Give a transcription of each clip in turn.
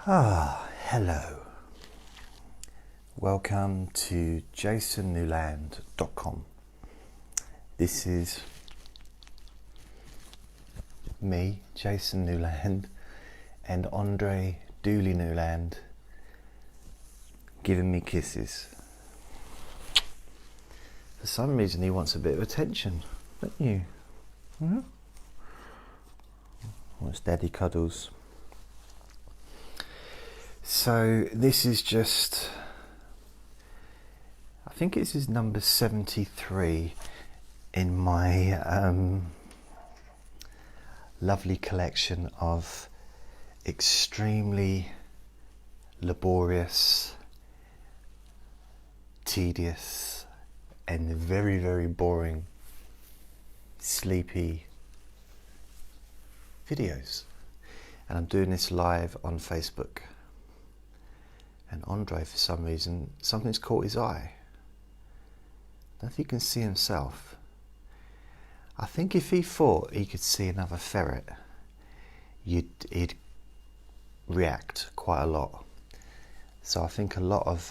Hello. Welcome to jasonnewland.com. This is me, Jason Newland, and Andre Dooley Newland giving me kisses. For some reason he wants a bit of attention, don't you? Mm-hmm. Wants daddy cuddles. So this is just, I think this is number 73 in my lovely collection of extremely laborious, tedious, and very, very boring, sleepy videos. And I'm doing this live on Facebook. And Andre, for some reason, something's caught his eye. I don't know if he can see himself. I think if he thought he could see another ferret, he'd react quite a lot. So I think a lot of,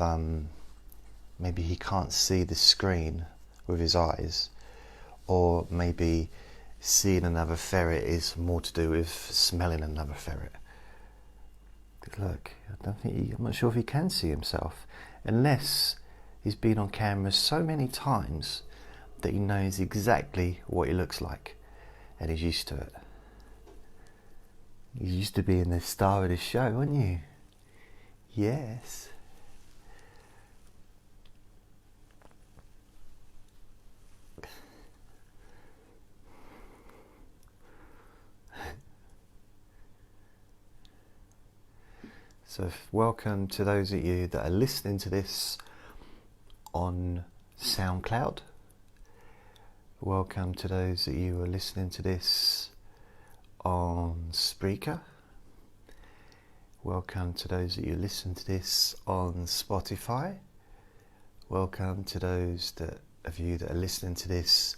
maybe he can't see the screen with his eyes, or maybe seeing another ferret is more to do with smelling another ferret. Look, I'm not sure if he can see himself, unless he's been on camera so many times that he knows exactly what he looks like, and he's used to it. You used to being the star of the show, weren't you? Yes. So welcome to those of you that are listening to this on SoundCloud. Welcome to those of you who are listening to this on Spreaker. Welcome to those of you who listen to this on Spotify. Welcome to those of you that are listening to this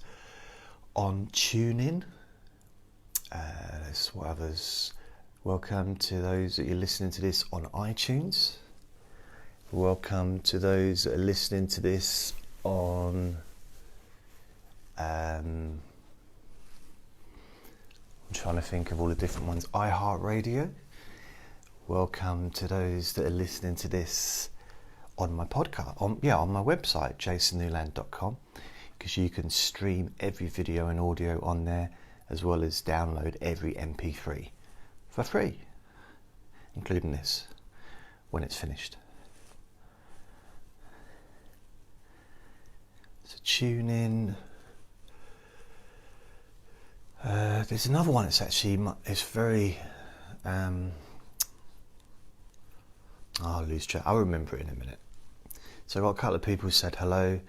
on TuneIn. There's what others. Welcome to those that you're listening to this on iTunes. Welcome to those that are listening to this on I'm trying to think of all the different ones. iHeartRadio. Welcome to those that are listening to this on my podcast, on my website, jasonnewland.com, because you can stream every video and audio on there, as well as download every MP3 for free, including this, when it's finished. So tune in. There's another one that's actually, it's very, I'll lose track, I'll remember it in a minute. So I've got a couple of people who said hello.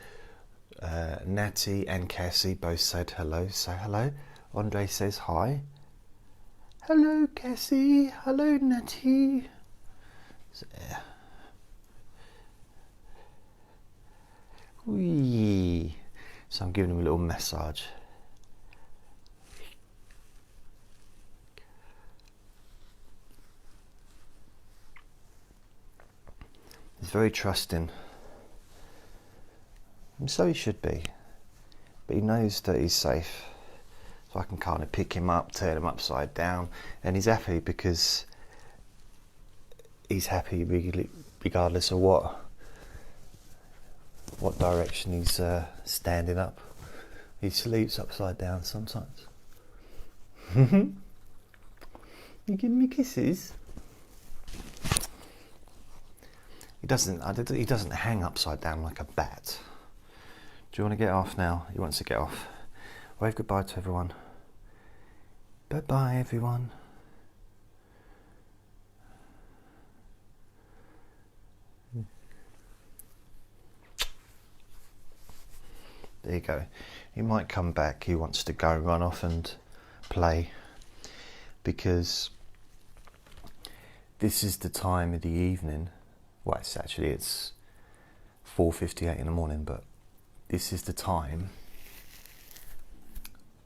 Natty and Cassie both said hello. Say hello. Andre says hi. Hello Cassie, hello Natty. So, whee. So I'm giving him a little massage. He's very trusting. And so he should be. But he knows that he's safe. So I can kind of pick him up, turn him upside down, and he's happy because he's happy regardless of what direction he's standing up. He sleeps upside down sometimes. You giving me kisses? He doesn't hang upside down like a bat. Do you want to get off now? He wants to get off. Wave goodbye to everyone. Bye-bye, everyone. There you go. He might come back. He wants to go run off and play, because this is the time of the evening. Well, it's 4:58 in the morning, but this is the time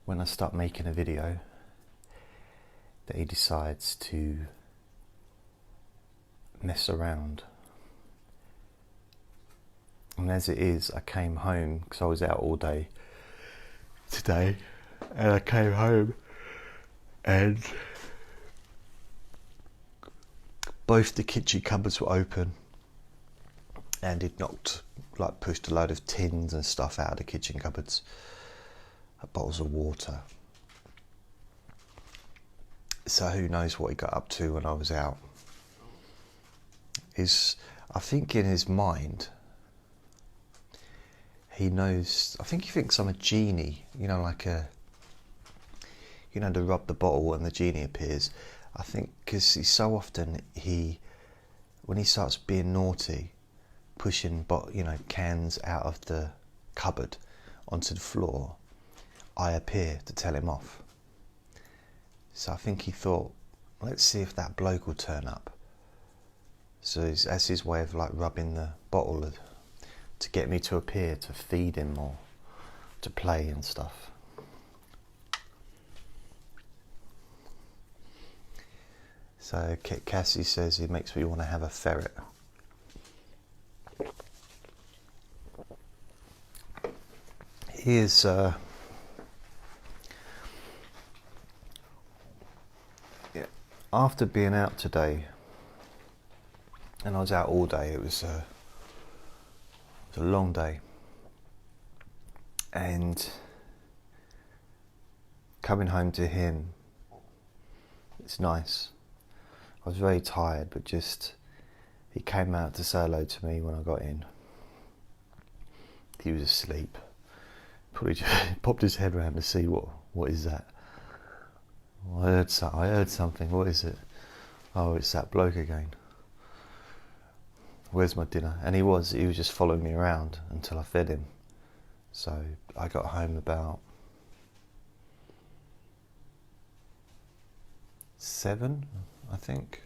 when I start making a video that he decides to mess around. And as it is, I came home because I was out all day today, and I came home and both the kitchen cupboards were open, and it pushed a load of tins and stuff out of the kitchen cupboards, bottles of water. So who knows what he got up to when I was out. I think in his mind, he knows, I think he thinks I'm a genie, to rub the bottle and the genie appears. I think because he's so often, when he starts being naughty, pushing cans out of the cupboard onto the floor, I appear to tell him off. So I think he thought, let's see if that bloke will turn up. So that's his way of rubbing the bottle to get me to appear, to feed him or to play and stuff. So Cassie says it makes me want to have a ferret. He is after being out today, and I was out all day, it was a long day, and coming home to him, it's nice. I was very tired, but he came out to say hello to me when I got in. He was asleep. Probably just popped his head around to see what is that. I heard something. What is it? Oh, it's that bloke again. Where's my dinner? And he was just following me around until I fed him. So I got home about 7, I think.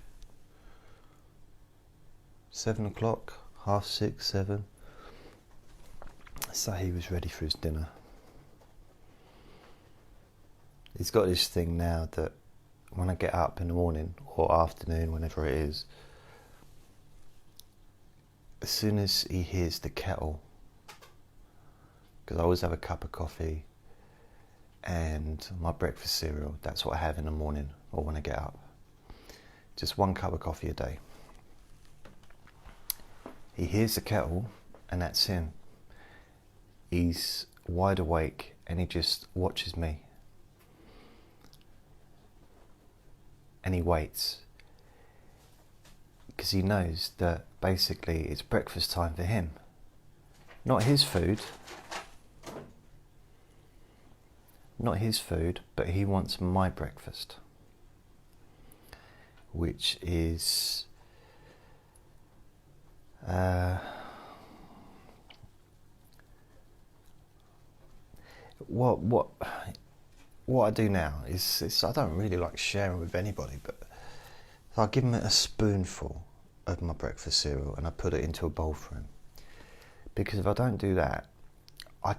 7 o'clock, 6:30, 7. So he was ready for his dinner. He's got this thing now that when I get up in the morning or afternoon, whenever it is, as soon as he hears the kettle, because I always have a cup of coffee and my breakfast cereal, that's what I have in the morning or when I get up. Just 1 cup of coffee a day. He hears the kettle and that's him. He's wide awake and he just watches me. And he waits. Because he knows that basically it's breakfast time for him. Not his food. Not his food, but he wants my breakfast. Which is what I do now is I don't really like sharing with anybody, but I give him a spoonful of my breakfast cereal and I put it into a bowl for him. Because if I don't do that, I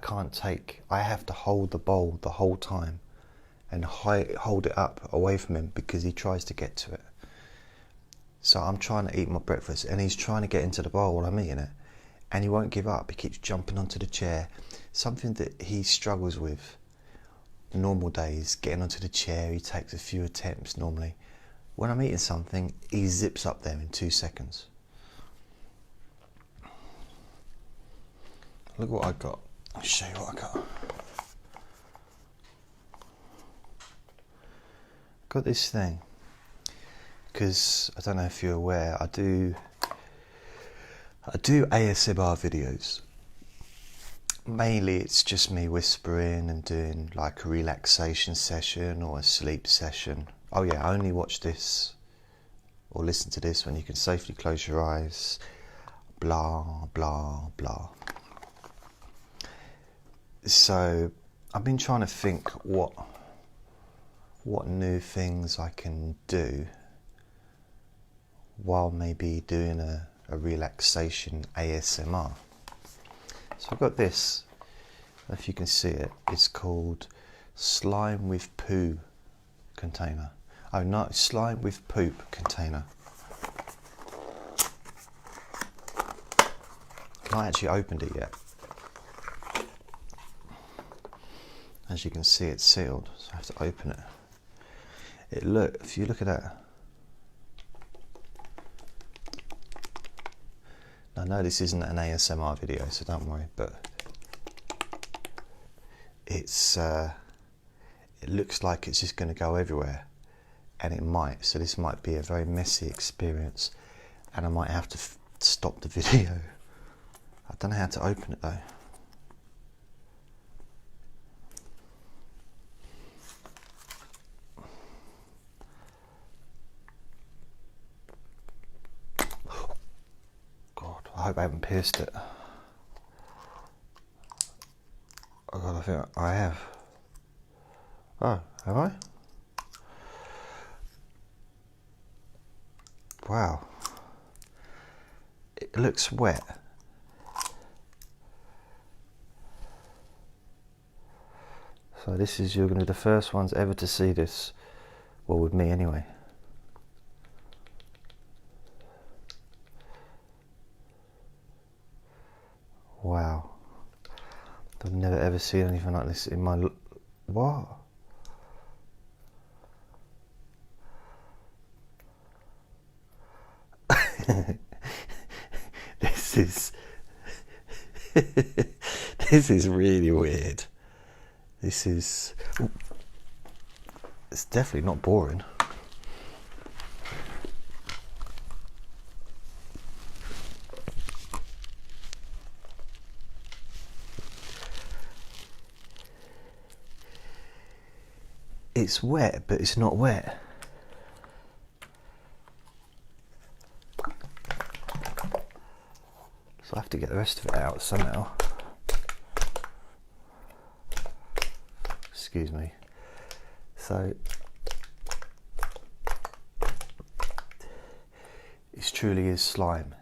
have to hold the bowl the whole time and hold it up away from him because he tries to get to it. So I'm trying to eat my breakfast and he's trying to get into the bowl while I'm eating it, and he won't give up. He keeps jumping onto the chair, something that he struggles with normal days, getting onto the chair. He takes a few attempts normally. When I'm eating something, he zips up there in 2 seconds. Look what I got. I'll show you what I got. Got this thing because I don't know if you're aware, I do ASMR videos. Mainly it's just me whispering and doing like a relaxation session or a sleep session. Oh yeah, I only watch this or listen to this when you can safely close your eyes. Blah, blah, blah. So I've been trying to think what new things I can do while maybe doing a relaxation ASMR. So I've got this, if you can see it, it's called slime with poo container. Oh no, slime with poop container. not actually opened it yet. As you can see, it's sealed, so I have to open it. If you look at that. I know this isn't an ASMR video, so don't worry, but it looks like it's just going to go everywhere, and it might. So this might be a very messy experience, and I might have to stop the video. I don't know how to open it though. I hope I haven't pierced it. Oh God, I think I have. Oh, have I? Wow. It looks wet. So you're going to be the first ones ever to see this. Well, with me anyway. Wow, I've never ever seen anything like this in my... What? This is really weird. It's definitely not boring. It's wet, but it's not wet. So I have to get the rest of it out somehow. Excuse me. So it truly is slime.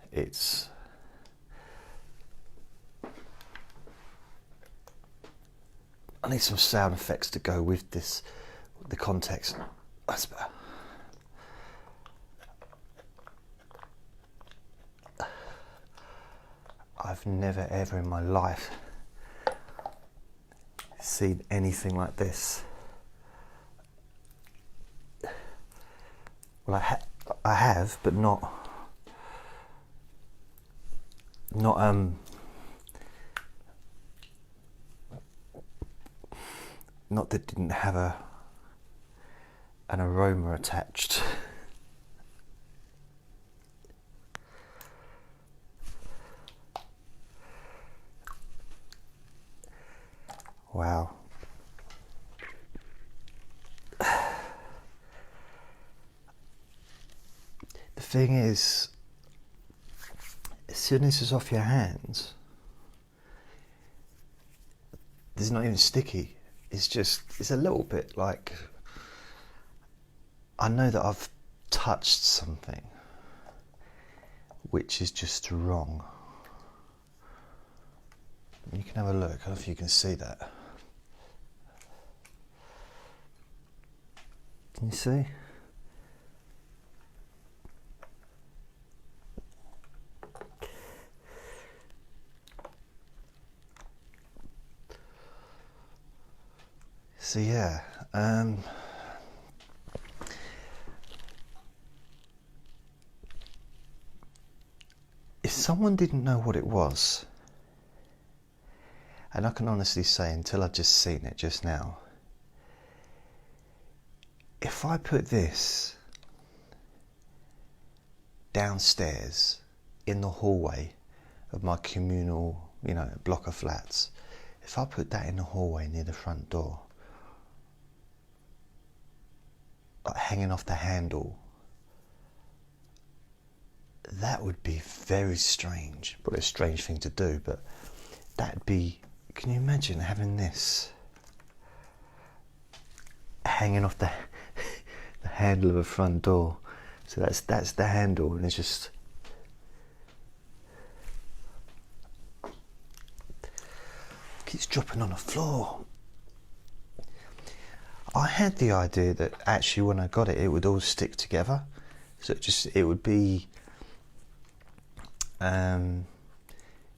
I need some sound effects to go with this. The context. That's better. I've never ever in my life seen anything like this. Well, I have, but not that didn't have an aroma attached. Wow. The thing is, as soon as it's off your hands, it's not even sticky. It's a little bit like, I know that I've touched something which is just wrong. You can have a look. I don't know if you can see that. Can you see? So yeah, if someone didn't know what it was, and I can honestly say until I've just seen it just now, if I put this downstairs in the hallway of my communal, block of flats, if I put that in the hallway near the front door, like hanging off the handle, that would be very strange. Well, a strange thing to do, but that'd be, can you imagine having this hanging off the handle of a front door? So that's the handle, and it's just keeps dropping on the floor. I had the idea that actually when I got it, it would all stick together. So it would be,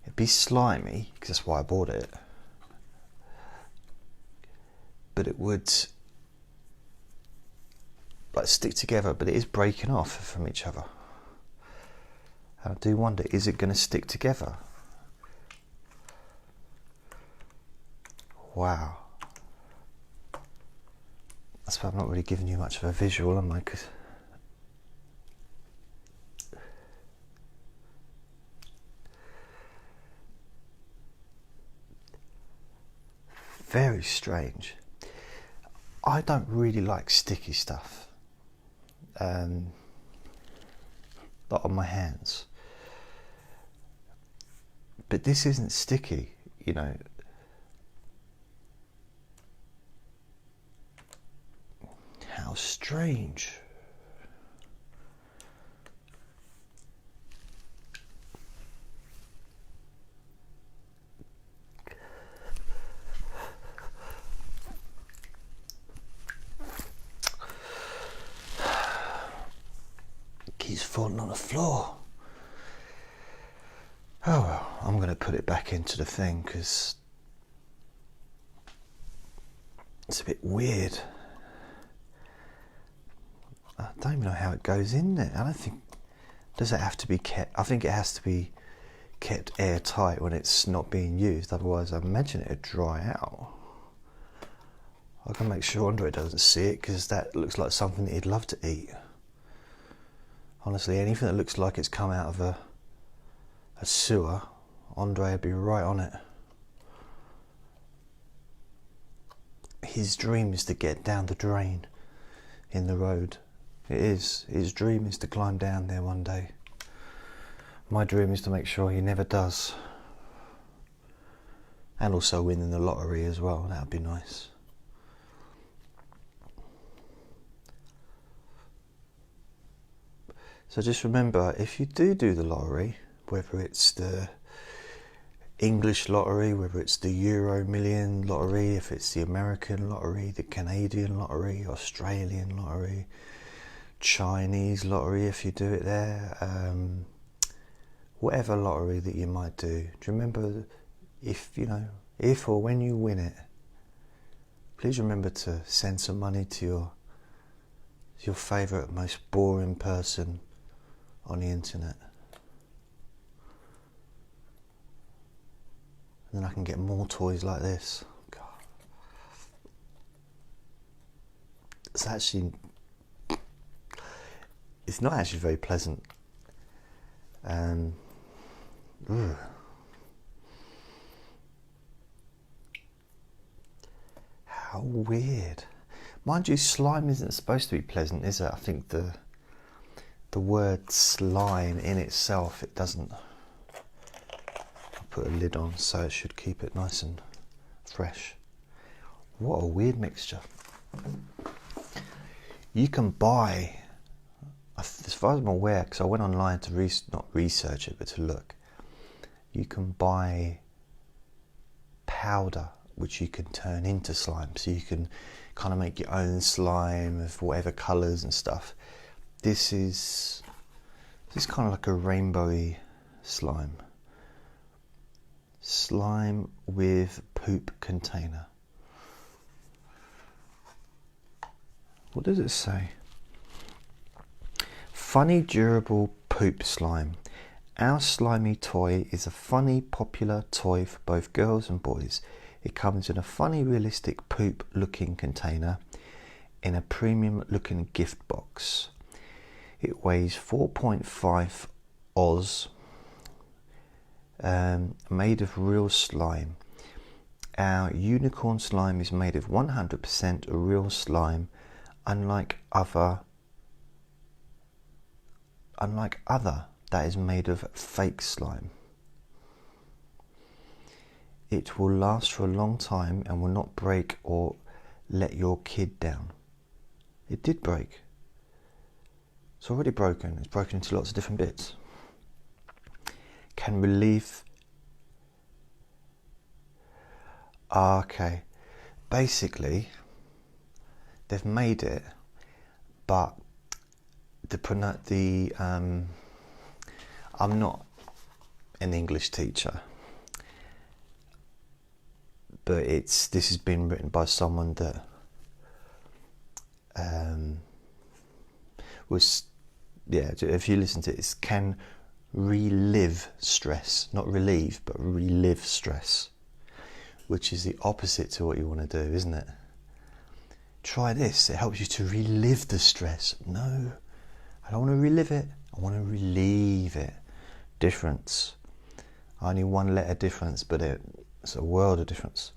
It'd be slimy, because that's why I bought it. But it would like stick together, but it is breaking off from each other. I do wonder, is it going to stick together? Wow. That's why I'm not really giving you much of a visual, am I? 'Cause very strange. I don't really like sticky stuff. Not on my hands. But this isn't sticky, you know. How strange. Keeps falling on the floor. Oh well, I'm going to put it back into the thing because it's a bit weird. I don't even know how it goes in there. I don't think... Does it have to be kept? I think it has to be kept airtight when it's not being used. Otherwise, I imagine it'd dry out. I can make sure Andre doesn't see it because that looks like something that he'd love to eat. Honestly, anything that looks like it's come out of a sewer, Andre would be right on it. His dream is to get down the drain in the road. It is. His dream is to climb down there one day. My dream is to make sure he never does. And also winning the lottery as well. That would be nice. So just remember, if you do the lottery, whether it's the English lottery, whether it's the Euro Million lottery, if it's the American lottery, the Canadian lottery, Australian lottery, Chinese lottery, if you do it there, whatever lottery that you might do, do you remember, if or when you win it, please remember to send some money to your favourite, most boring person on the internet. And then I can get more toys like this. God. It's not actually very pleasant. How weird. Mind you, slime isn't supposed to be pleasant, is it? I think the word slime in itself, it doesn't. I'll put a lid on so it should keep it nice and fresh. What a weird mixture. You can buy, as far as I'm aware, because I went online to not research it, but to look, you can buy powder which you can turn into slime, so you can kind of make your own slime of whatever colours and stuff. This is kind of like a rainbowy slime. Slime with poop container. What does it say? Funny durable poop slime. Our slimy toy is a funny popular toy for both girls and boys. It comes in a funny realistic poop looking container in a premium looking gift box. It weighs 4.5 Oz, made of real slime. Our unicorn slime is made of 100% real slime, unlike other that is made of fake slime. It will last for a long time and will not break or let your kid down. It did break. It's already broken. It's broken into lots of different bits. Can relieve... Okay. Basically, they've made it, but I'm not an English teacher, but this has been written by someone that if you listen to it, it can relive stress, not relieve, but relive stress, which is the opposite to what you want to do, isn't it? Try this, it helps you to relive the stress. No, I don't want to relive it, I want to relieve it. Difference. Only one letter difference, but it's a world of difference.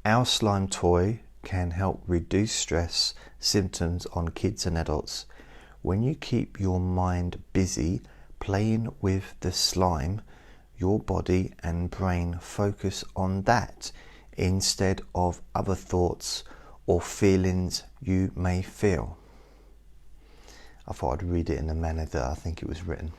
Our slime toy can help reduce stress symptoms on kids and adults. When you keep your mind busy playing with the slime, your body and brain focus on that instead of other thoughts or feelings you may feel. I thought I'd read it in the manner that I think it was written.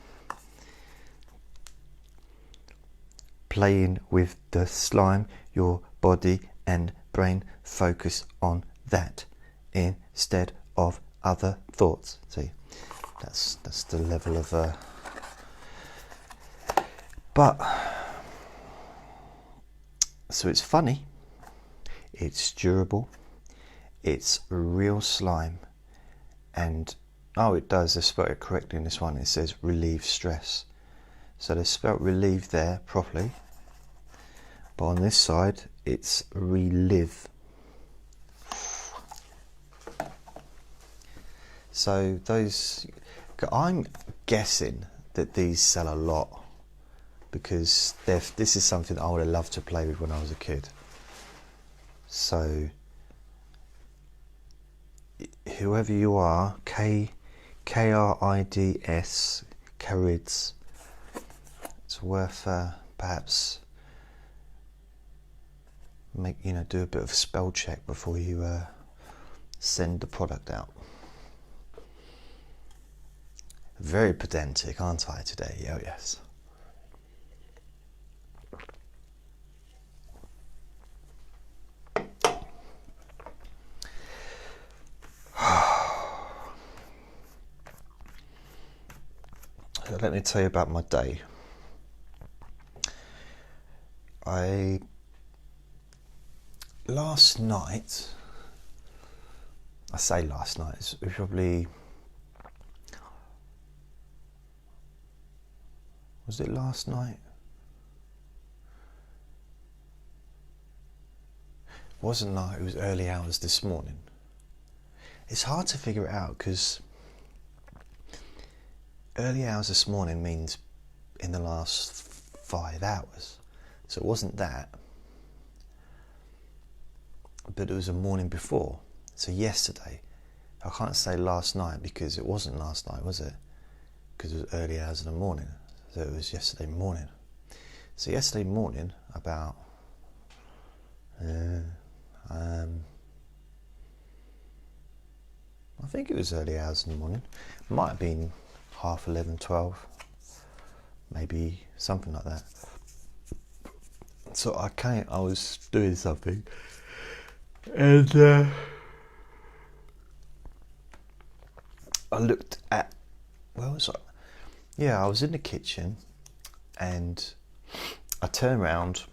Playing with the slime, your body and brain focus on that instead of other thoughts. See, that's the level of but so it's funny, it's durable, it's real slime, and it does, they spelled it correctly in this one. It says relieve stress, so they spelled relieve there properly, but on this side it's relive. So those, I'm guessing that these sell a lot, because this is something I would have loved to play with when I was a kid. So whoever you are, K-R-I-D-S, Carids, it's worth perhaps do a bit of a spell check before you send the product out. Very pedantic, aren't I, today? Oh, yes. So let me tell you about my day. Last night, I say last night, it's probably, was it last night? It wasn't night, it was early hours this morning. It's hard to figure it out because early hours this morning means in the last 5 hours. So it wasn't that, but it was a morning before. So yesterday. I can't say last night because it wasn't last night, was it? Because it was early hours in the morning. So it was yesterday morning. So yesterday morning, about I think it was early hours in the morning. Might have been 11:30, 12, maybe something like that. So I was doing something, and I looked at, where was I? Yeah, I was in the kitchen, and I turned around.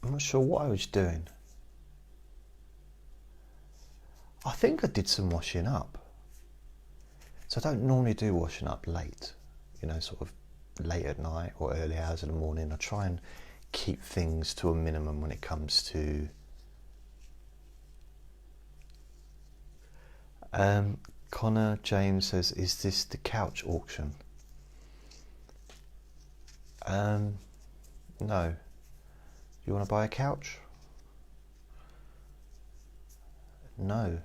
I'm not sure what I was doing. I think I did some washing up. So I don't normally do washing up late, sort of late at night or early hours in the morning. I try and keep things to a minimum when it comes to Connor James says, is this the couch auction? No. You want to buy a couch? No.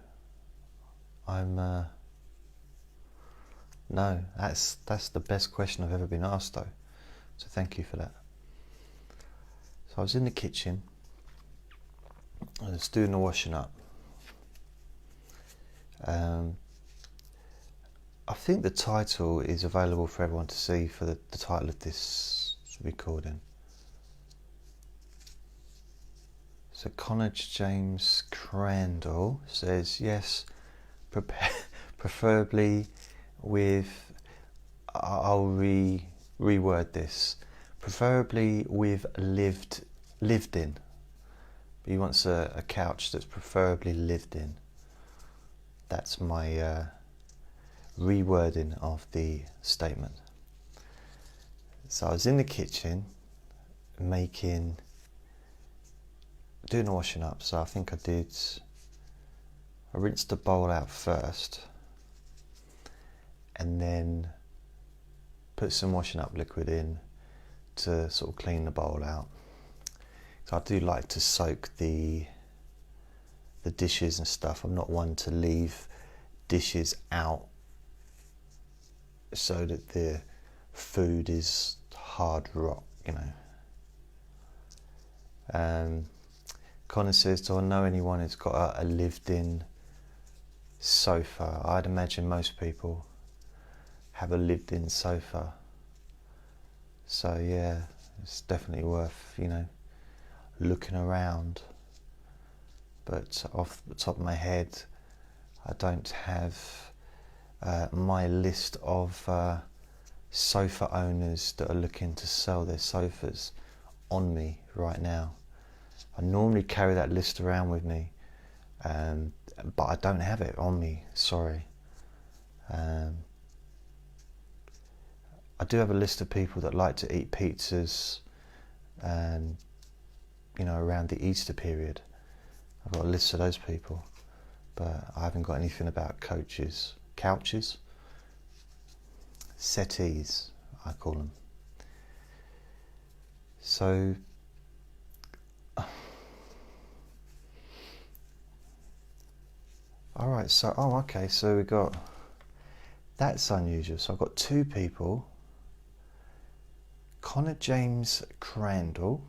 No, that's the best question I've ever been asked though. So thank you for that. So I was in the kitchen, I was doing the washing up. I think the title is available for everyone to see for the title of this recording. So Connor James Crandall says, yes, preferably with, I'll reword this, preferably with lived in. But he wants a couch that's preferably lived in. That's my rewording of the statement. So I was in the kitchen doing the washing up. So I think I rinsed the bowl out first and then put some washing up liquid in to sort of clean the bowl out. So I do like to soak the dishes and stuff. I'm not one to leave dishes out so that the food is hard rock, you know. Connor says, do I know anyone who's got a lived-in sofa? I'd imagine most people have a lived-in sofa. So yeah, it's definitely worth, you know, looking around. But off the top of my head, I don't have my list of sofa owners that are looking to sell their sofas on me right now. I normally carry that list around with me, but I don't have it on me, sorry. I do have a list of people that like to eat pizzas, you know, around the Easter period. I've got a list of those people, but I haven't got anything about couches, settees, I call them. So, all right, so, okay, so we got, that's unusual. So I've got two people, Connor James Crandall.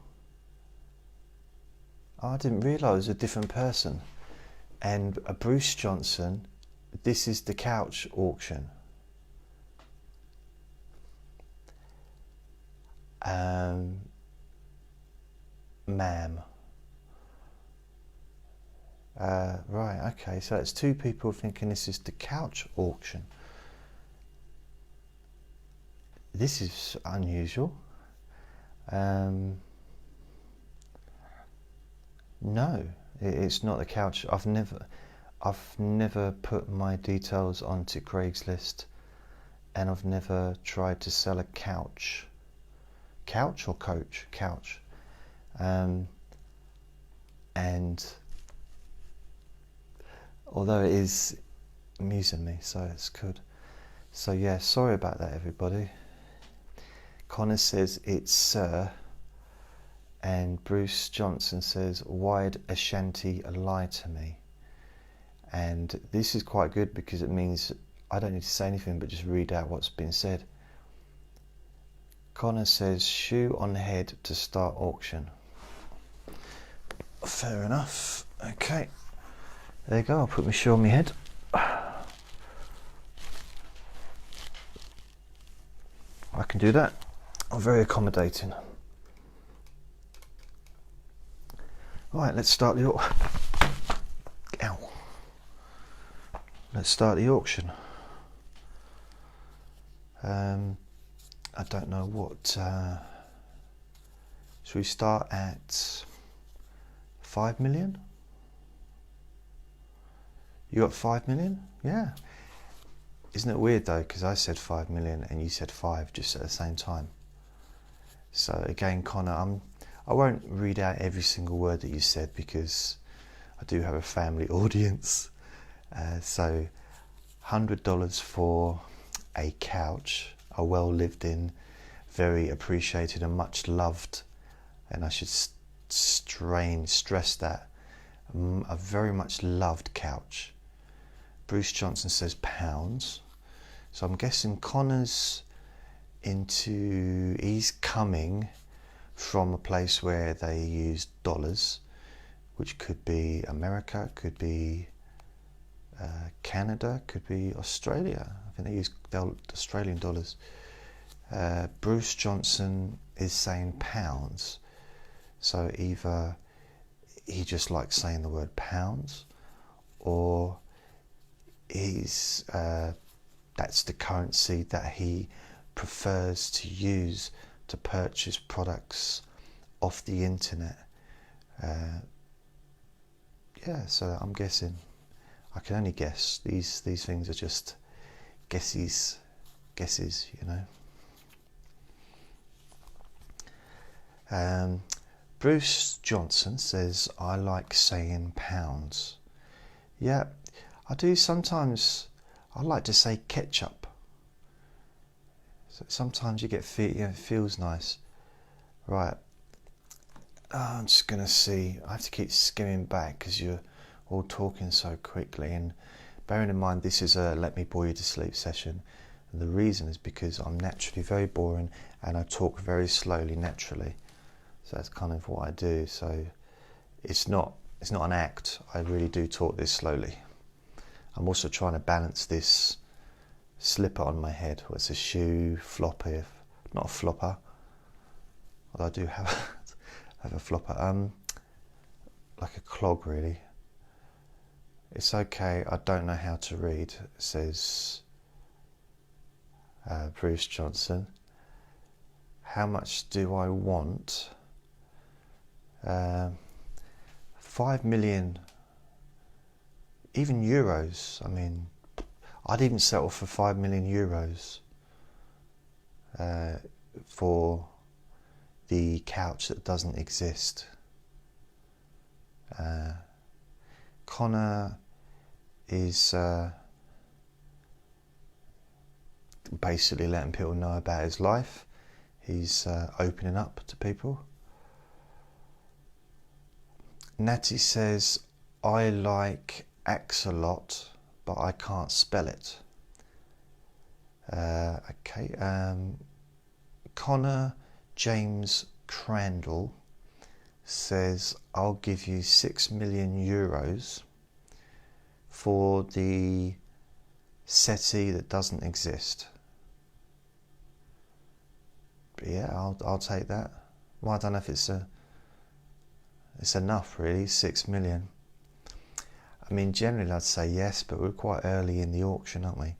I didn't realise it was a different person. And Bruce Johnson, this is the couch auction. Ma'am. Right, okay, so it's two people thinking this is the couch auction. This is unusual. No, it's not the couch. I've never put my details onto Craigslist, and I've never tried to sell a couch. Couch or coach? Couch. And although it is amusing me, so it's good. So yeah, sorry about that, everybody. Connor says it's Sir, and Bruce Johnson says, why'd Ashanti lie to me? And this is quite good because it means I don't need to say anything but just read out what's been said. Connor says, shoe on head to start auction. Fair enough. Okay, there you go. I'll put my shoe on my head. I can do that. I'm very accommodating. Right, let's start the auction. I don't know what. Should we start at 5 million? You got 5 million? Yeah. Isn't it weird though? Because I said 5 million and you said 5 just at the same time. So again, Connor, I won't read out every single word that you said because I do have a family audience. So $100 for a couch, a well lived in, very appreciated and much loved, and I should stress that, a very much loved couch. Bruce Johnson says pounds, so I'm guessing Connor's he's coming from a place where they use dollars, which could be America, could be Canada, could be Australia. I think they use Australian dollars. Bruce Johnson is saying pounds, so either he just likes saying the word pounds, or that's the currency that he prefers to use to purchase products off the internet. Yeah, so I'm guessing, I can only guess, these things are just guesses, you know. Bruce Johnson says, I like saying pounds. Yeah, I do sometimes. I like to say ketchup. So sometimes you get it feels nice. Right. I'm just going to see. I have to keep skimming back because you're all talking so quickly. And bearing in mind, this is a Let Me Bore You to Sleep session. And the reason is because I'm naturally very boring and I talk very slowly naturally. So that's kind of what I do. So it's not an act. I really do talk this slowly. I'm also trying to balance this slipper on my head. Well, it's a shoe flopper, not a flopper. Although I do have a flopper. Like a clog, really. It's okay. I don't know how to read, says Bruce Johnson. How much do I want? 5 million, even euros. I mean, I'd even settle for 5 million euros for the couch that doesn't exist. Connor is basically letting people know about his life. He's opening up to people. Natty says, I like axolot, but I can't spell it. Okay. Connor James Crandall says, I'll give you 6 million euros for the settee that doesn't exist. But yeah, I'll take that. Well, I don't know if it's enough, really. 6 million. I mean, generally I'd say yes, but we're quite early in the auction, aren't we?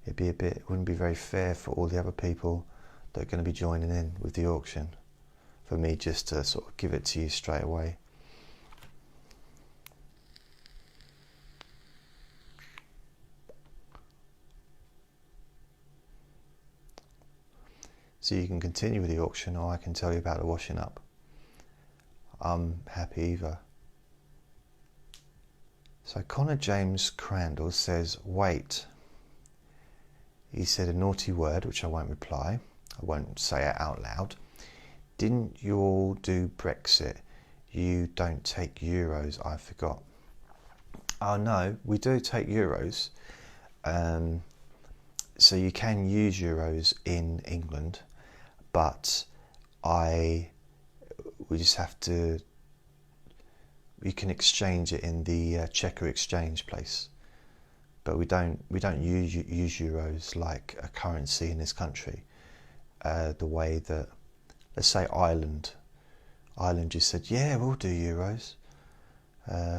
It wouldn't be very fair for all the other people that are going to be joining in with the auction for me just to sort of give it to you straight away. So you can continue with the auction, or I can tell you about the washing up. I'm happy either. So Connor James Crandall says, wait. He said a naughty word, which I won't reply. I won't say it out loud. Didn't you all do Brexit? You don't take euros, I forgot. Oh no, we do take euros. So you can use euros in England, but we just have to, you can exchange it in the Checker exchange place, but we don't use euros like a currency in this country, the way that, let's say Ireland just said, yeah, we'll do euros,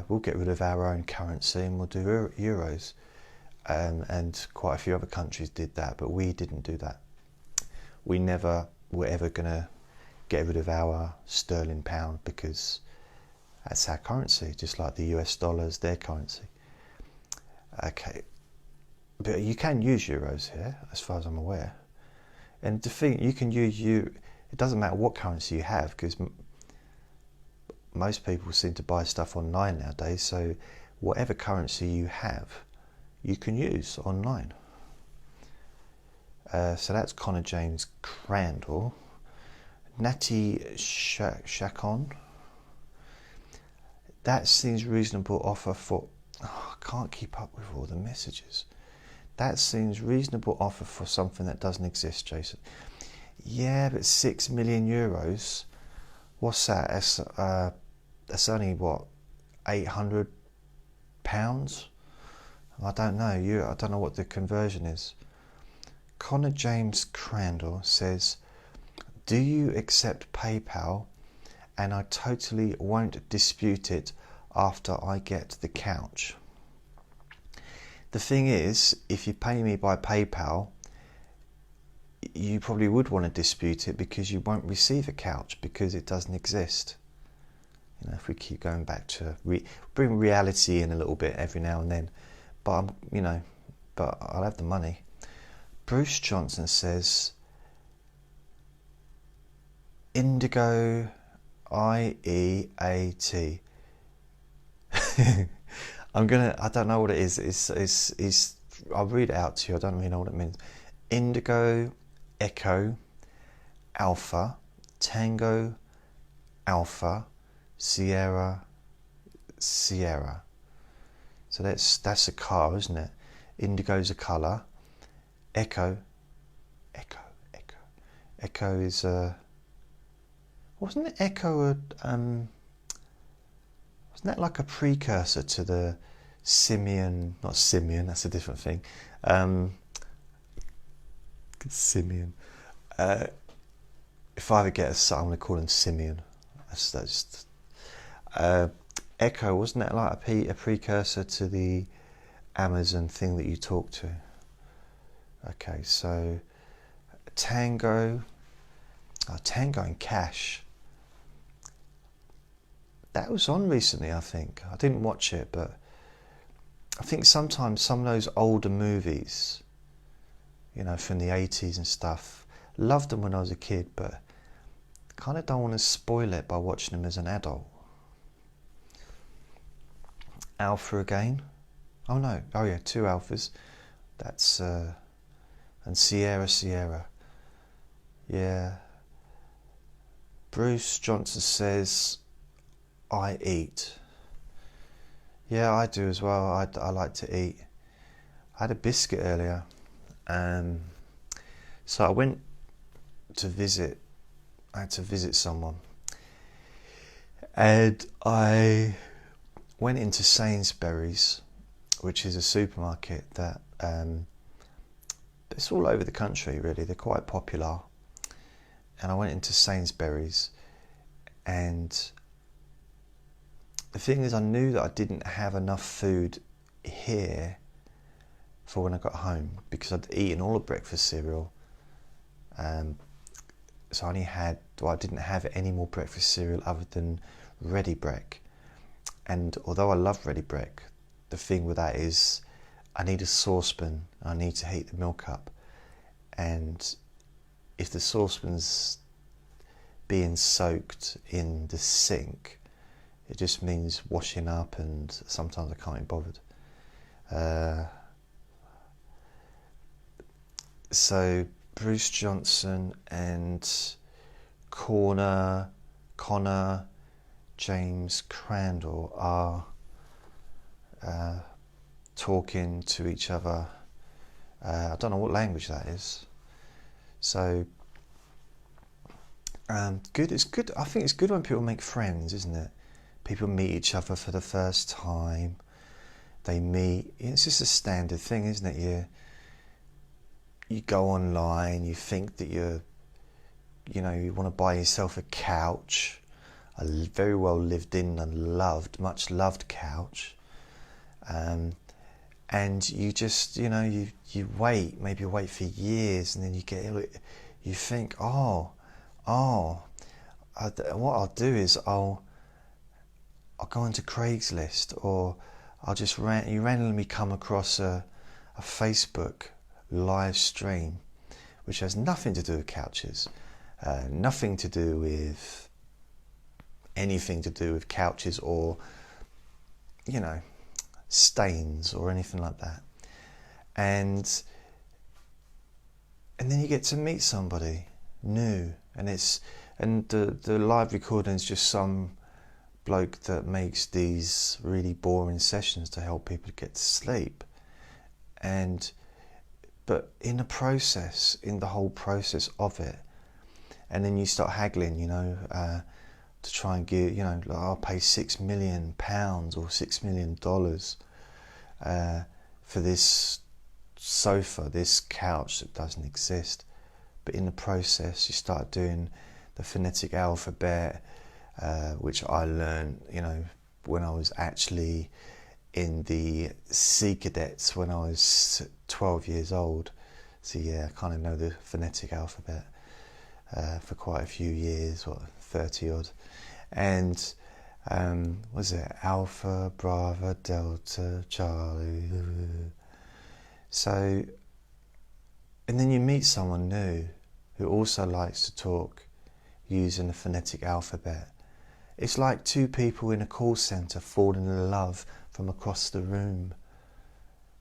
we'll get rid of our own currency and we'll do euros, and quite a few other countries did that, but we didn't do that. We never were ever going to get rid of our sterling pound, because that's our currency, just like the US dollar's their currency. Okay, but you can use euros here, as far as I'm aware. And the thing, you can use it doesn't matter what currency you have, because most people seem to buy stuff online nowadays, so whatever currency you have, you can use online. So that's Connor James Crandall. Natty Shakon. That seems reasonable offer for... Oh, I can't keep up with all the messages. That seems reasonable offer for something that doesn't exist, Jason. Yeah, but 6 million euros. What's that? That's only, what, 800 pounds? I don't know. I don't know what the conversion is. Connor James Crandall says, do you accept PayPal? And I totally won't dispute it after I get the couch. The thing is, if you pay me by PayPal, you probably would want to dispute it because you won't receive a couch because it doesn't exist. You know, if we keep going back to bring reality in a little bit every now and then, but but I'll have the money. Bruce Johnson says indigo, IEAT. I don't know what it is. It's I'll read it out to you. I don't really know what it means. Indigo, Echo, Alpha, Tango, Alpha, Sierra, Sierra. So that's a car, isn't it? Indigo's a colour. Echo is wasn't it Echo wasn't that like a precursor to the simian? Not simian, that's a different thing. Simian. If I ever get a son, I'm going to call him Simeon. That's Echo, wasn't that like a precursor to the Amazon thing that you talk to? Okay, so Tango and Cash. That was on recently, I think. I didn't watch it, but I think sometimes some of those older movies, you know, from the 80s and stuff, loved them when I was a kid, but kind of don't want to spoil it by watching them as an adult. Alpha again. Oh no, oh yeah, 2 alphas. That's and Sierra. Yeah. Bruce Johnson says, I eat. Yeah, I do as well. I like to eat. I had a biscuit earlier. So I went to visit. I had to visit someone. And I went into Sainsbury's, which is a supermarket that it's all over the country, really. They're quite popular. And I went into Sainsbury's, and the thing is, I knew that I didn't have enough food here for when I got home because I'd eaten all the breakfast cereal. So I didn't have any more breakfast cereal other than Ready Brek. And although I love Ready Brek, the thing with that is I need a saucepan. I need to heat the milk up. And if the saucepan's being soaked in the sink, it just means washing up, and sometimes I can't be bothered. So Bruce Johnson and Connor James Crandall are talking to each other. I don't know what language that is. So good. It's good. I think it's good when people make friends, isn't it? People meet each other for the first time. They meet. It's just a standard thing, isn't it? You go online. You think that you want to buy yourself a couch, a very well lived in and much loved couch, and you just you wait for years, and then you think, what I'll do is I'll go onto Craigslist, or I'll just randomly come across a Facebook live stream which has nothing to do with couches, nothing to do with anything to do with couches or stains or anything like that, and then you get to meet somebody new, and the live recording is just some bloke that makes these really boring sessions to help people get to sleep. But in the whole process of it, and then you start haggling, to try and get, I'll pay £6 million or $6 million for this sofa, this couch that doesn't exist. But in the process, you start doing the phonetic alphabet, which I learned, when I was actually in the Sea Cadets when I was 12 years old. So yeah, I kind of know the phonetic alphabet for quite a few years, 30 odd. And was it Alpha, Bravo, Delta, Charlie? So, and then you meet someone new who also likes to talk using the phonetic alphabet. It's like two people in a call centre falling in love from across the room.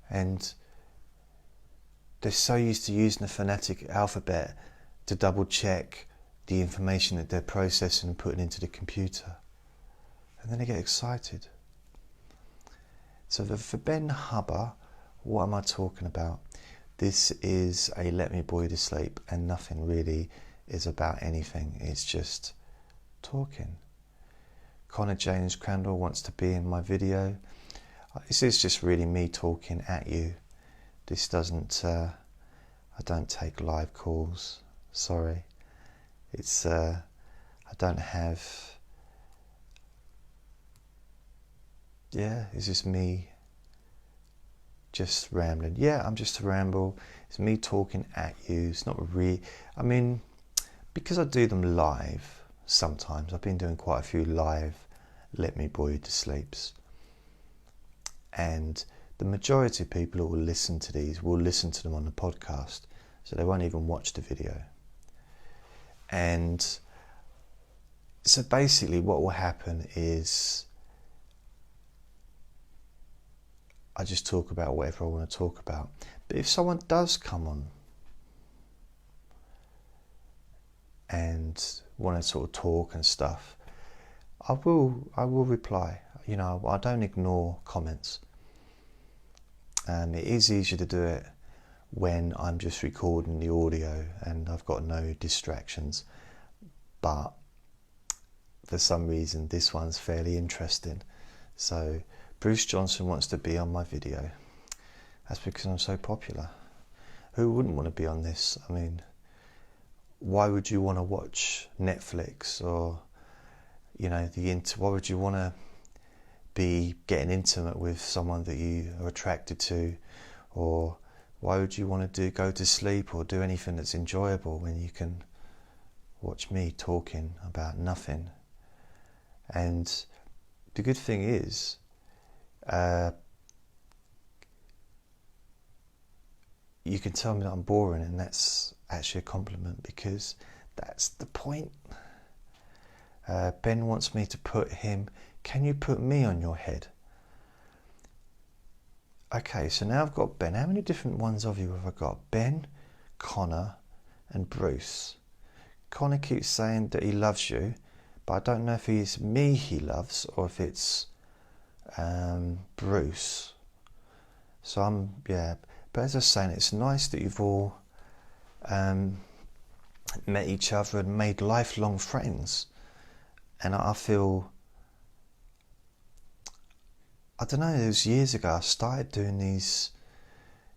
And they're so used to using the phonetic alphabet to double check the information that they're processing and putting into the computer. And then they get excited. So for Ben Hubber, what am I talking about? This is a Let Me Bore You to Sleep, and nothing really is about anything. It's just talking. Connor James Crandall wants to be in my video. This is just really me talking at you. This doesn't, I don't take live calls, sorry. It's, I don't have, it's just me just rambling. Yeah, I'm just a ramble. It's me talking at you. It's not really, I mean, because I do them live sometimes. I've been doing quite a few live Let Me Bore You to Sleeps. And the majority of people who will listen to these will listen to them on the podcast. So they won't even watch the video. And so basically what will happen is I just talk about whatever I want to talk about. But if someone does come on and want to sort of talk and stuff, I will reply. You know, I don't ignore comments. It is easier to do it when I'm just recording the audio and I've got no distractions. But for some reason, this one's fairly interesting. So Bruce Johnson wants to be on my video. That's because I'm so popular. Who wouldn't want to be on this? I mean, why would you want to watch Netflix or, you know, why would you want to be getting intimate with someone that you are attracted to, or why would you want to go to sleep or do anything that's enjoyable when you can watch me talking about nothing? And the good thing is, you can tell me that I'm boring, and that's actually a compliment, because that's the point. Ben wants me to put him. Can you put me on your head? Okay, so now I've got Ben. How many different ones of you have I got? Ben, Connor, and Bruce. Connor keeps saying that he loves you, but I don't know if it's me he loves or if it's Bruce. So but as I was saying, it's nice that you've all met each other and made lifelong friends. And I feel, I don't know, it was years ago I started doing these,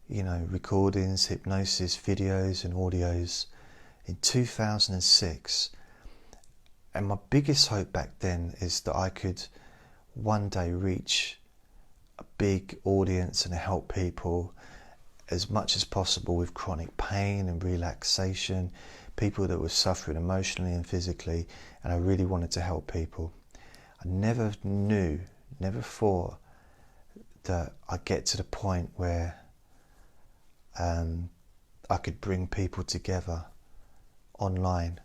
you know, recordings, hypnosis videos and audios in 2006. And my biggest hope back then is that I could one day reach a big audience and help people as much as possible with chronic pain and relaxation, people that were suffering emotionally and physically, and I really wanted to help people. I never thought that I'd get to the point where I could bring people together online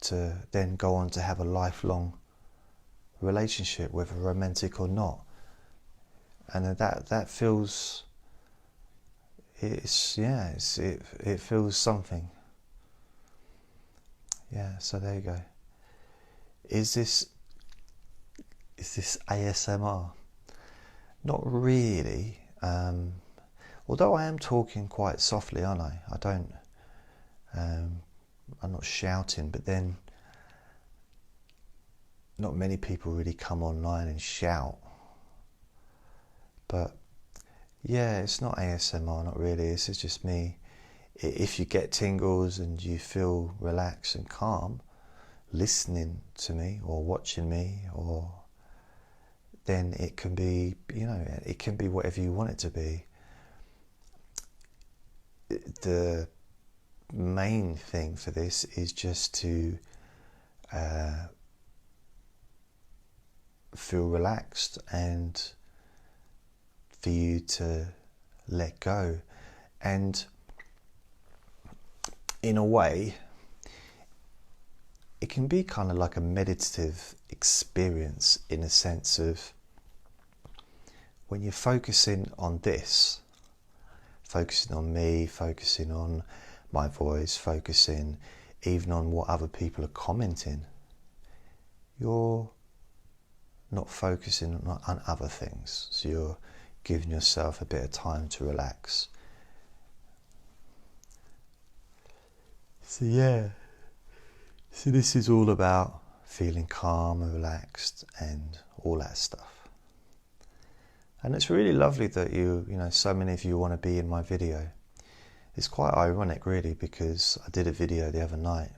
to then go on to have a lifelong relationship, whether romantic or not. And that feels, it feels something. Yeah, so there you go. Is this ASMR? Not really. Although I am talking quite softly, aren't I? I'm not shouting, but then not many people really come online and shout. But yeah, it's not ASMR, not really. This is just me. If you get tingles and you feel relaxed and calm listening to me or watching me, or then it can be, you know, it can be whatever you want it to be. the main thing for this is just to feel relaxed and for you to let go. And in a way, it can be kind of like a meditative experience, in a sense of when you're focusing on this, focusing on me, focusing on my voice, focusing even on what other people are commenting, you're not focusing on other things. So you're giving yourself a bit of time to relax. So yeah, so this is all about feeling calm and relaxed and all that stuff. And it's really lovely that you know, so many of you want to be in my video. It's quite ironic really, because I did a video the other night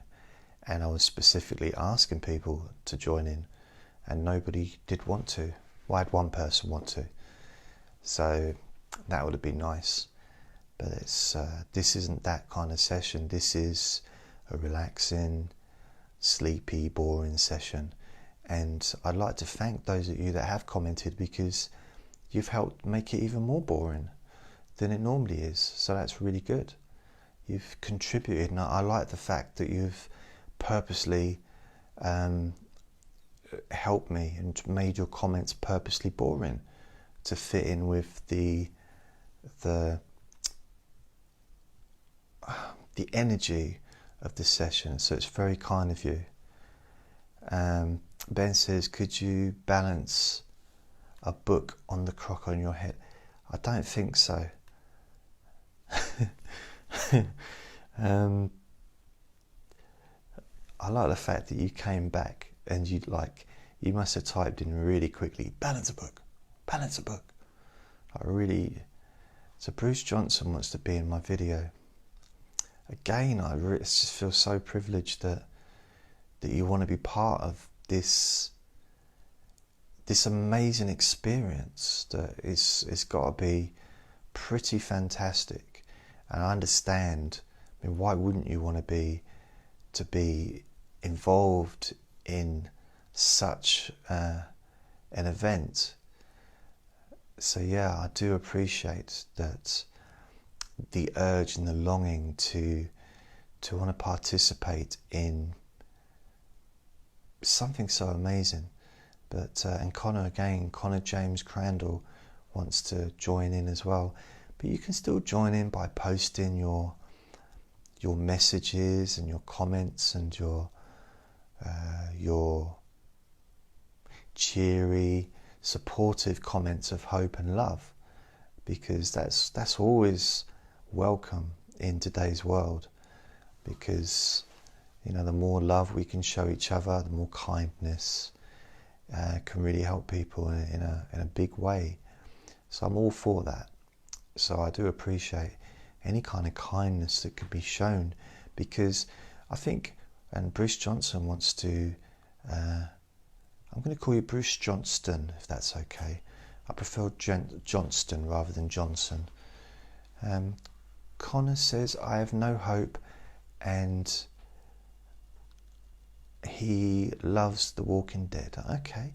and I was specifically asking people to join in and nobody did want to. Well, I had one person want to. So that would have been nice. But it's this isn't that kind of session. This is a relaxing, sleepy, boring session. And I'd like to thank those of you that have commented, because you've helped make it even more boring than it normally is. So that's really good. You've contributed, and I like the fact that you've purposely helped me and made your comments purposely boring to fit in with the energy of the session. So it's very kind of you. Ben says, could you balance a book on the crock on your head? I don't think so. I like the fact that you came back and you must have typed in really quickly, balance a book, balance a book. So Bruce Johnson wants to be in my video. Again, I just feel so privileged that you want to be part of this amazing experience that it's got to be pretty fantastic. And I understand, I mean, why wouldn't you want to be involved in such an event? So yeah, I do appreciate that, the urge and the longing to want to participate in something so amazing. But and Connor James Crandall wants to join in as well. But you can still join in by posting your messages and your comments and your cheery, supportive comments of hope and love, because that's always welcome in today's world. Because you know, the more love we can show each other, the more kindness can really help people in a big way. So I'm all for that. So I do appreciate any kind of kindness that could be shown, because I think, and Bruce Johnson wants to, I'm going to call you Bruce Johnston, if that's okay. I prefer Johnston rather than Johnson. Connor says, I have no hope, and he loves The Walking Dead. Okay.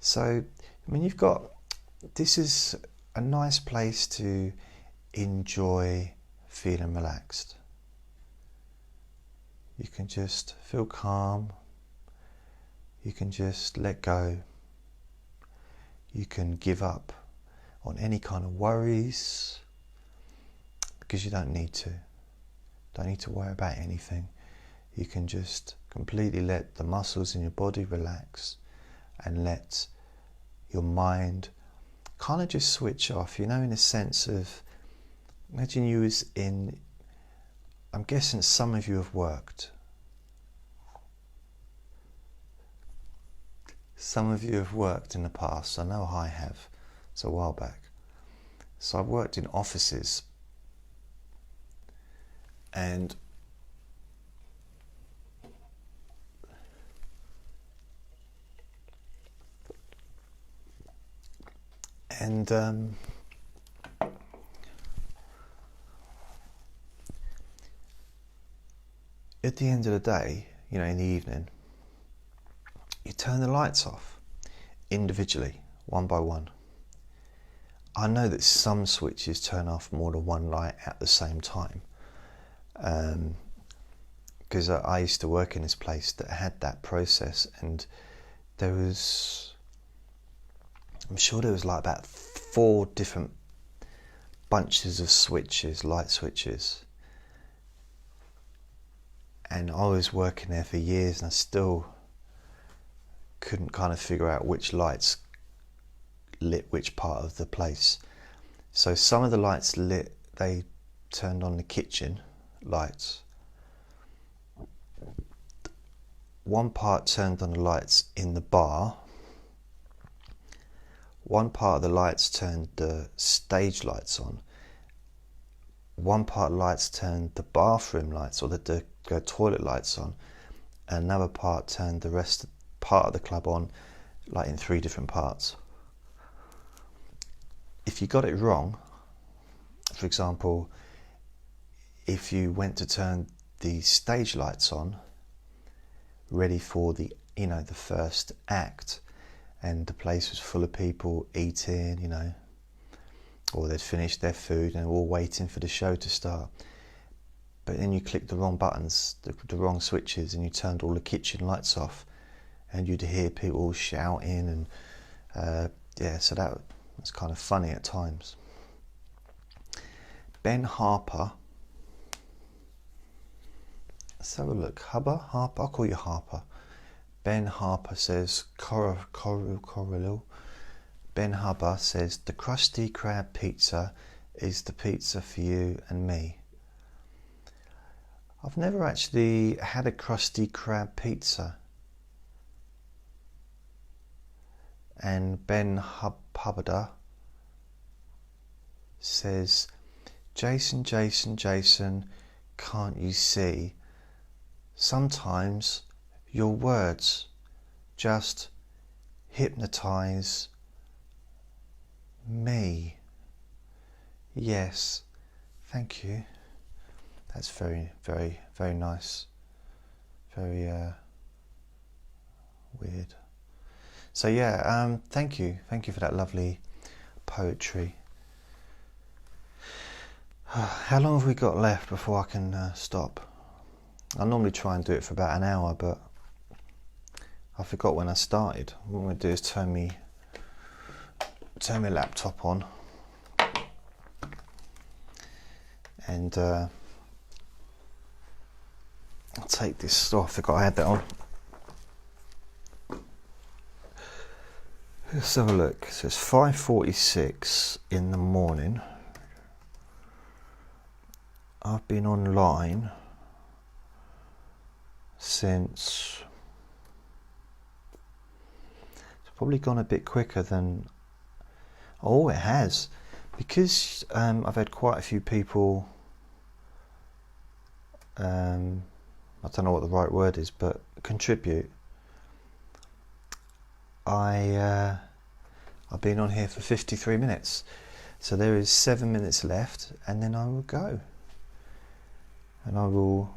So, I mean, this is a nice place to enjoy feeling relaxed. You can just feel calm. You can just let go. You can give up on any kind of worries, because you don't need to. Don't need to worry about anything. You can just completely let the muscles in your body relax and let your mind kind of just switch off, you know, in a sense of, imagine you was in, I'm guessing some of you have worked. Some of you have worked in the past. I know I have. It's a while back. So I've worked in offices, and at the end of the day, you know, in the evening, you turn the lights off individually, one by one. I know that some switches turn off more than one light at the same time, because I used to work in this place that had that process, and there was, I'm sure there was like about 4 different bunches of switches, light switches, and I was working there for years and I still couldn't kind of figure out which lights lit which part of the place. So some of the lights lit, they turned on the kitchen lights. One part turned on the lights in the bar. One part of the lights turned the stage lights on. One part of the lights turned the bathroom lights or the toilet lights on. And another part turned the rest part of the club on, like in 3 different parts. If you got it wrong, for example, if you went to turn the stage lights on, ready for the, you know, the first act, and the place was full of people eating, you know, or they'd finished their food and were all waiting for the show to start. But then you clicked the wrong buttons, the wrong switches, and you turned all the kitchen lights off, and you'd hear people shouting, and so that was kind of funny at times. Ben Harper, let's have a look. Harper, I'll call you Harper. Ben Harper says, Ben Harper says, the Krusty Krab pizza is the pizza for you and me. I've never actually had a Krusty Krab pizza. And Ben Hubbard says, Jason, can't you see? Sometimes your words just hypnotize me. Yes, thank you. That's very, very, very nice. Very weird. So yeah, thank you for that lovely poetry. How long have we got left before I can stop? I normally try and do it for about an hour, but I forgot when I started. What I'm going to do is turn my laptop on, and I'll take this off. I forgot I had that on. Let's have a look. So it's 5:46 in the morning. I've been online since, it's probably gone a bit quicker than, oh it has, because I've had quite a few people, I don't know what the right word is, but contribute. I've been on here for 53 minutes, so there is 7 minutes left, and then I will go. And I will,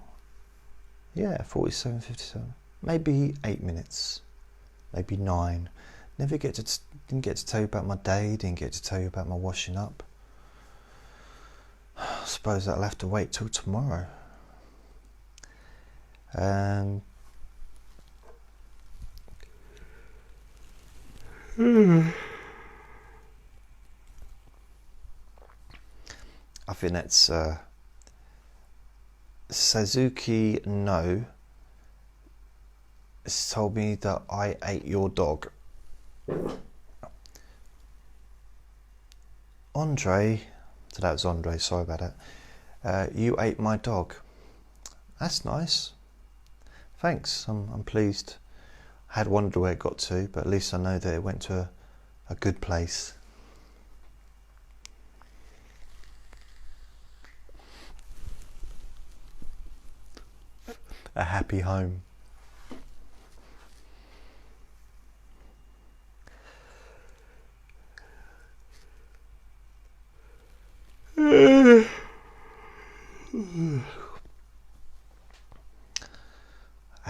47, 57, maybe 8 minutes, maybe 9. Didn't get to tell you about my day, didn't get to tell you about my washing up. I suppose that'll have to wait till tomorrow. I think that's Suzuki No has told me that I ate your dog. Andre, so that was Andre, sorry about that. You ate my dog. That's nice. Thanks, I'm pleased. I had wondered where it got to, but at least I know that it went to a good place. A happy home.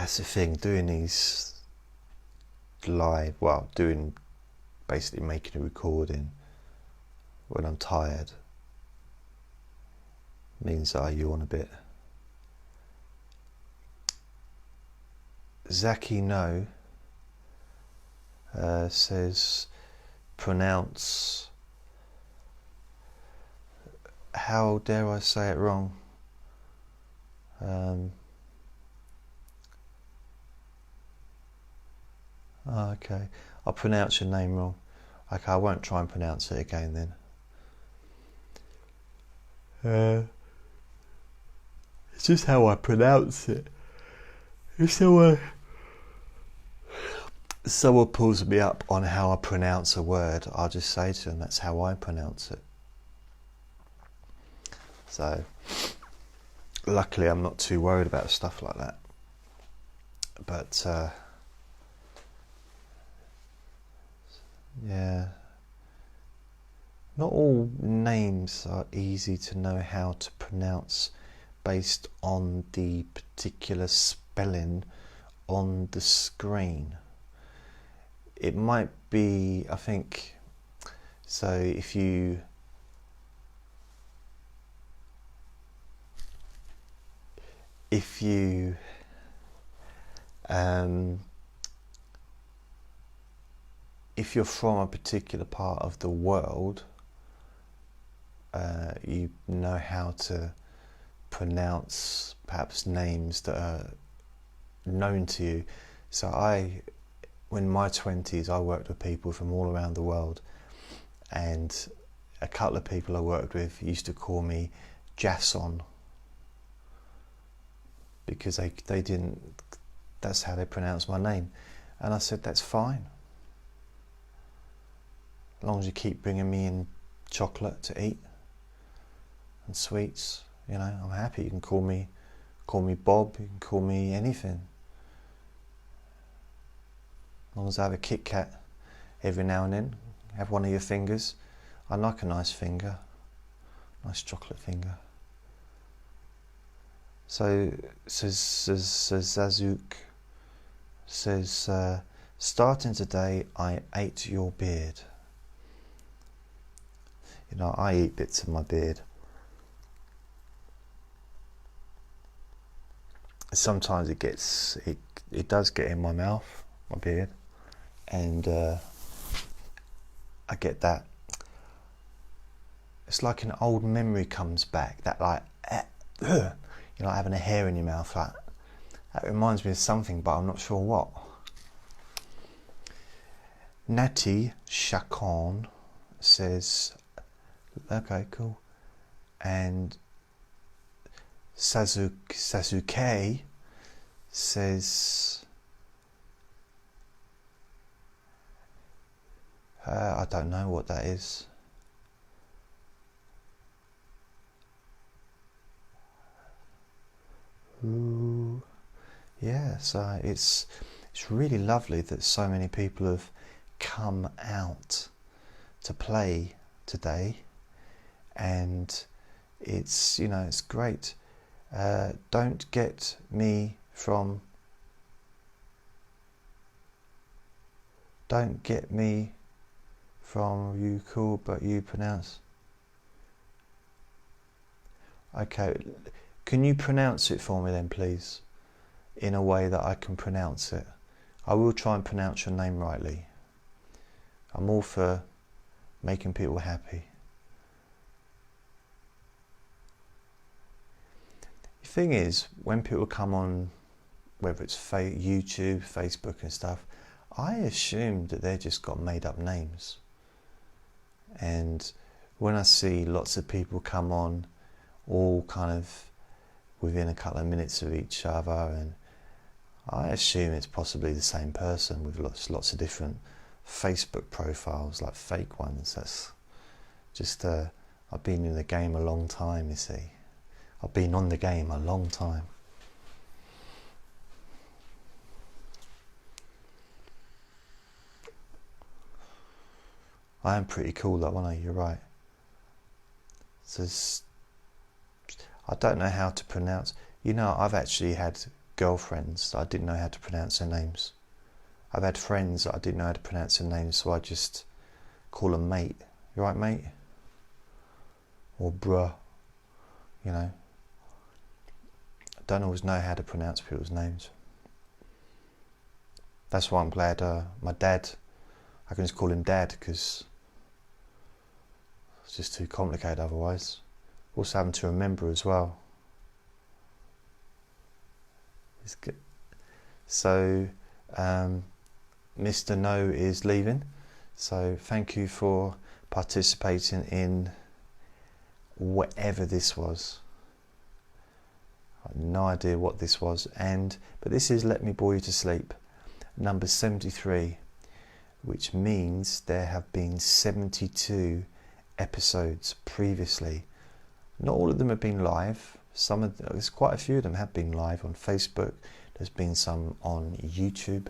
that's the thing, doing these live, basically making a recording when I'm tired means that I yawn a bit. Zaki No says pronounce, how dare I say it wrong? Okay, I'll pronounce your name wrong. Okay, I won't try and pronounce it again then. It's just how I pronounce it. If someone pulls me up on how I pronounce a word, I'll just say to them, that's how I pronounce it. So, luckily I'm not too worried about stuff like that. But, yeah, not all names are easy to know how to pronounce based on the particular spelling on the screen. It might be, I think, so if you if you're from a particular part of the world, you know how to pronounce perhaps names that are known to you. So in my 20s, I worked with people from all around the world, and a couple of people I worked with used to call me Jason, because they didn't, that's how they pronounced my name. And I said, that's fine. As long as you keep bringing me in chocolate to eat and sweets, you know, I'm happy. You can call me Bob, you can call me anything. As long as I have a Kit Kat every now and then, have one of your fingers. I like a nice finger, nice chocolate finger. So Zazuk says, starting today, I ate your beard. You know, I eat bits of my beard. Sometimes it does get in my mouth, my beard, and I get that. It's like an old memory comes back. That you're like having a hair in your mouth. That reminds me of something, but I'm not sure what. Natty Chacon says, okay, cool. And Sasuke says, I don't know what that is. Ooh. Yeah, so it's really lovely that so many people have come out to play today, and it's, you know, it's great. Don't get me from you cool, but you pronounce. Okay, can you pronounce it for me then, please, in a way that I can pronounce it? I will try and pronounce your name rightly. I'm all for making people happy. The thing is, when people come on, whether it's YouTube, Facebook and stuff, I assume that they've just got made up names. And when I see lots of people come on, all kind of within a couple of minutes of each other, and I assume it's possibly the same person with lots of different Facebook profiles, like fake ones. That's just, I've been in the game a long time, you see. I've been on the game a long time. I am pretty cool though, aren't I? You're right. So I don't know how to pronounce. You know, I've actually had girlfriends that I didn't know how to pronounce their names. I've had friends that I didn't know how to pronounce their names, so I just call them mate. You right, mate? Or bruh. You know. I don't always know how to pronounce people's names. That's why I'm glad my dad, I can just call him Dad, because it's just too complicated otherwise. Also having to remember as well. It's good. So, Mr. No is leaving. So thank you for participating in whatever this was. I have no idea what this was, but this is Let Me Bore You to Sleep, number 73, which means there have been 72 episodes previously. Not all of them have been live. There's quite a few of them have been live on Facebook. There's been some on YouTube.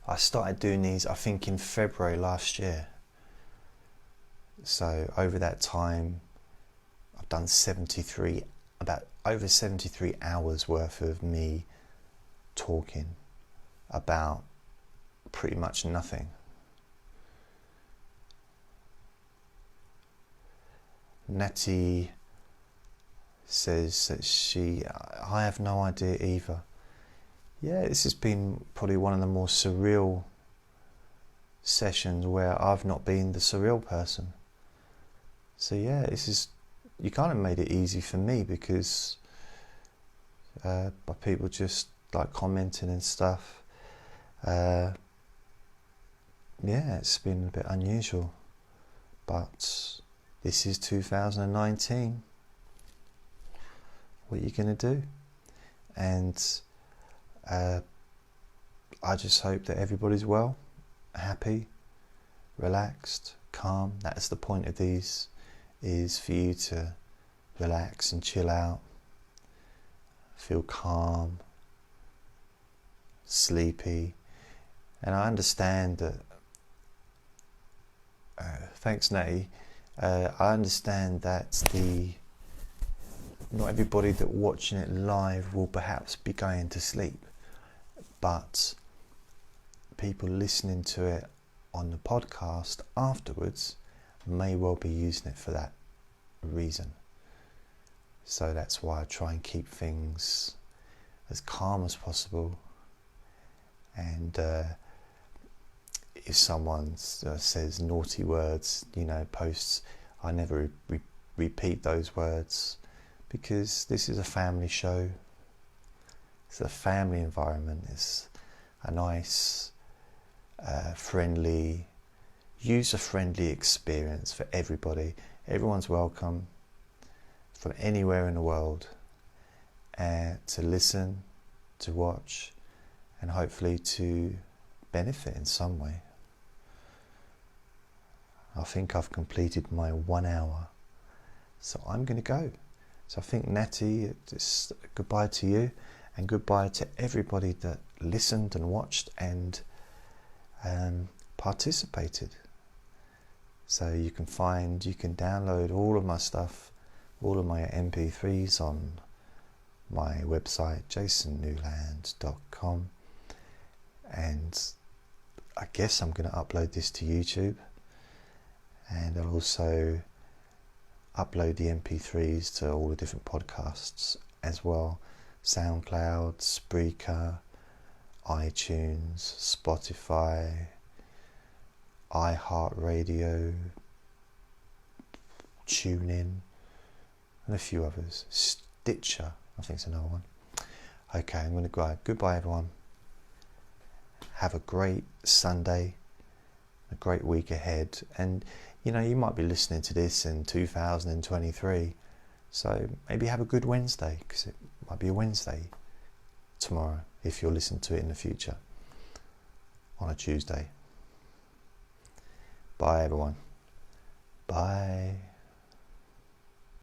I started doing these, I think, in February last year. So over that time, I've done about over 73 hours worth of me talking about pretty much nothing. Natty says that I have no idea either. Yeah, this has been probably one of the more surreal sessions where I've not been the surreal person. So yeah, you kind of made it easy for me, because by people just like commenting and stuff. Yeah, it's been a bit unusual, but this is 2019. What are you going to do? And I just hope that everybody's well, happy, relaxed, calm. That's the point of these, is for you to relax and chill out, feel calm, sleepy. And I understand that, thanks Natty, I understand that not everybody that watching it live will perhaps be going to sleep, but people listening to it on the podcast afterwards may well be using it for that reason. So that's why I try and keep things as calm as possible. And if someone says naughty words, posts, I never repeat those words, because this is a family show. It's a family environment. It's a nice, friendly, user-friendly experience for everybody. Everyone's welcome from anywhere in the world to listen, to watch, and hopefully to benefit in some way. I think I've completed my 1 hour, so I'm going to go. So I think, Natty, it's goodbye to you, and goodbye to everybody that listened and watched and participated. So you can download all of my stuff, all of my MP3s on my website, jasonnewland.com. And I guess I'm going to upload this to YouTube, and I'll also upload the MP3s to all the different podcasts as well. SoundCloud, Spreaker, iTunes, Spotify, iHeartRadio, TuneIn, and a few others. Stitcher, I think, is another one. Okay, I'm going to go. Goodbye, everyone. Have a great Sunday, a great week ahead. And you might be listening to this in 2023, so maybe have a good Wednesday, because it might be a Wednesday tomorrow if you're listening to it in the future on a Tuesday. Bye, everyone. Bye.